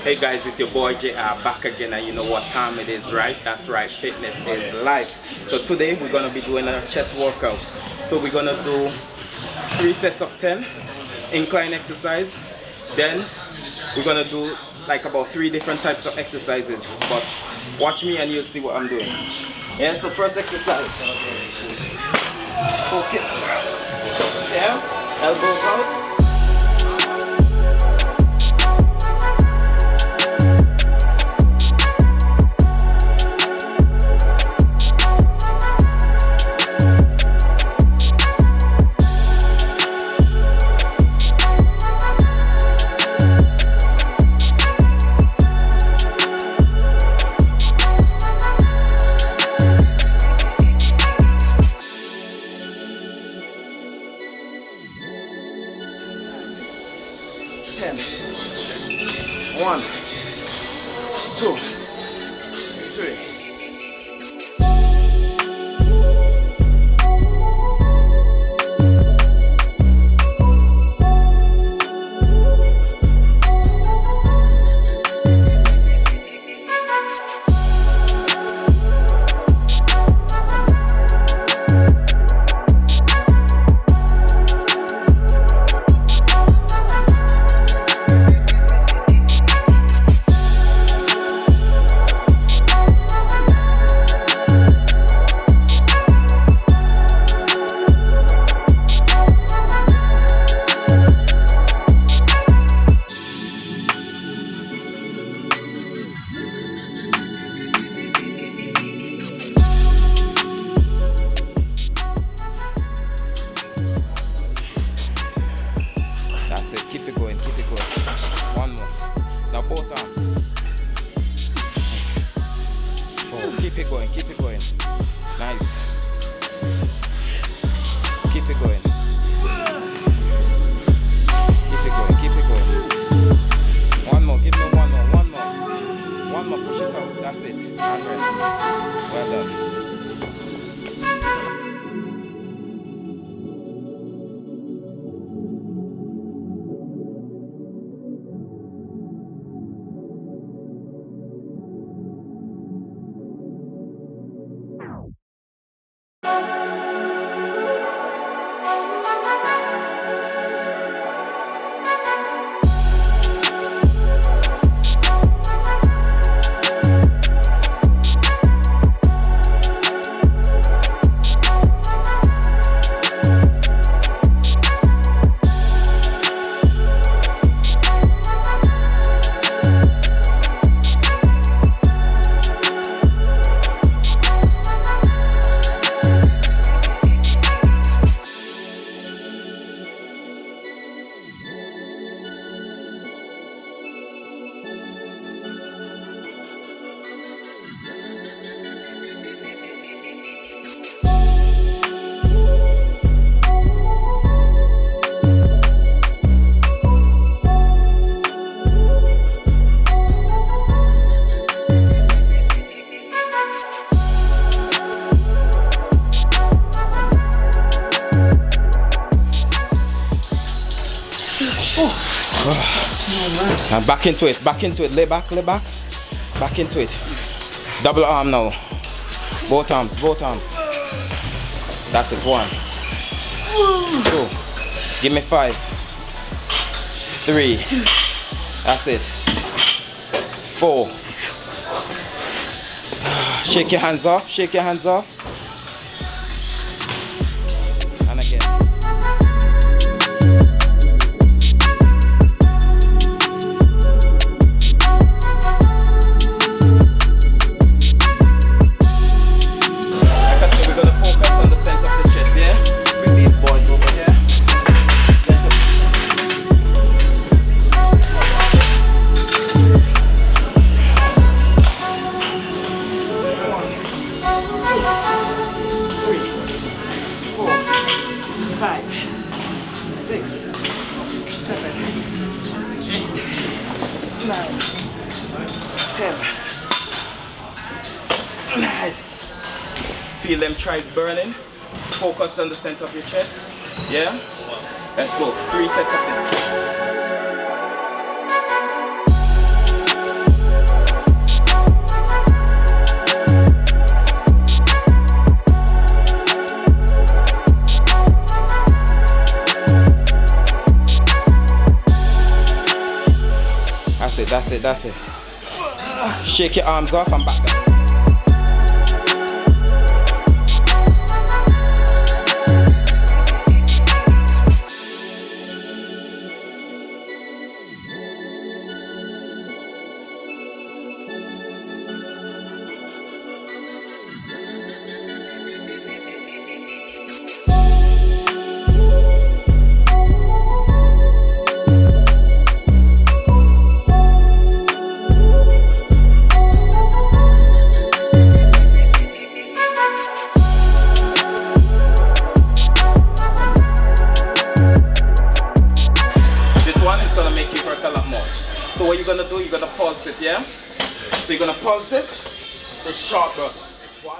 Hey guys, it's your boy JR back again, and you know what time it is, right? That's right, fitness is life. So today we're gonna be doing a chest workout. So we're gonna do 3 sets of 10 incline exercise. Then we're gonna do like about 3 different types of exercises. But watch me and you'll see what I'm doing. Yeah, so first exercise. Okay. Yeah, elbows out. One, 2, 3. Keep it going, keep it going. One more. Now both arms. Oh, keep it going, keep it going. Nice. Keep it going. Keep it going, keep it going. One more, give me one more, one more. One more, push it out, that's it. And rest. Well done. And back into it, lay back, back into it. Double arm now. Both arms. That's it, 1, 2, give me 5, 3, that's it, 4. Shake your hands off. And again. Nice. Feel them thighs burning. Focus on the center of your chest. Yeah? Let's go. 3 sets of this. That's it, that's it, that's it. Shake your arms off and back down. So what you're gonna do, you're gonna pulse it, yeah? So you're gonna pulse it, so short burst. One.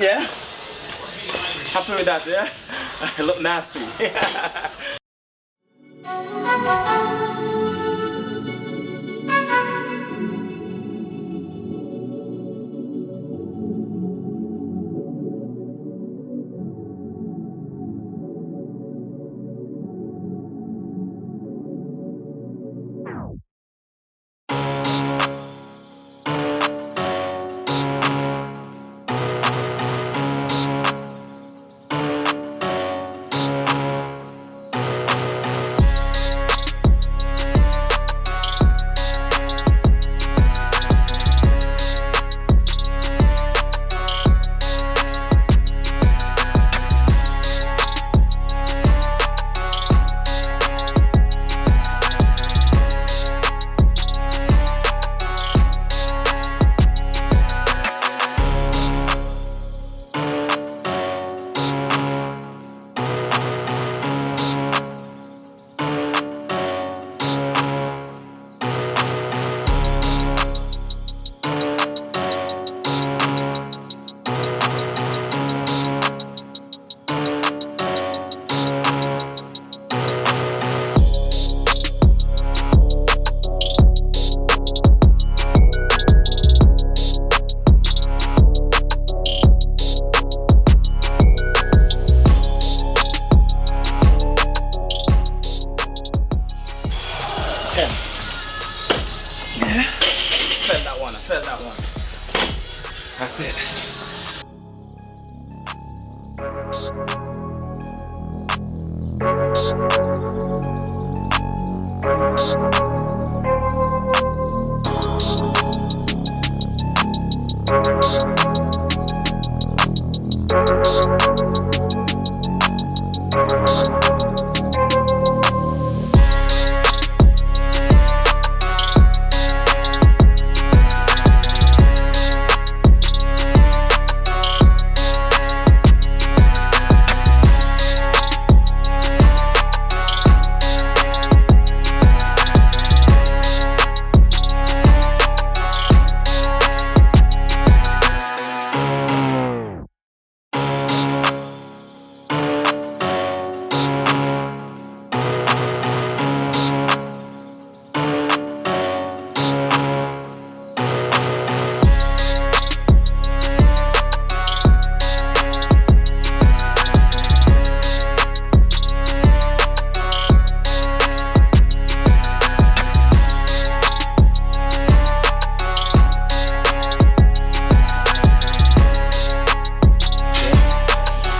Yeah? Happy with that, yeah? I look nasty. Yeah. I felt that one. That's it.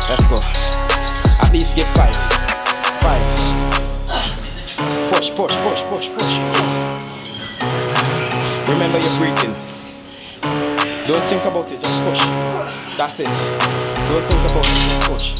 Let's go. At least get 5. 5. Push, push, push, push, push. Remember your breathing. Don't think about it, just push. That's it. Don't think about it, just push.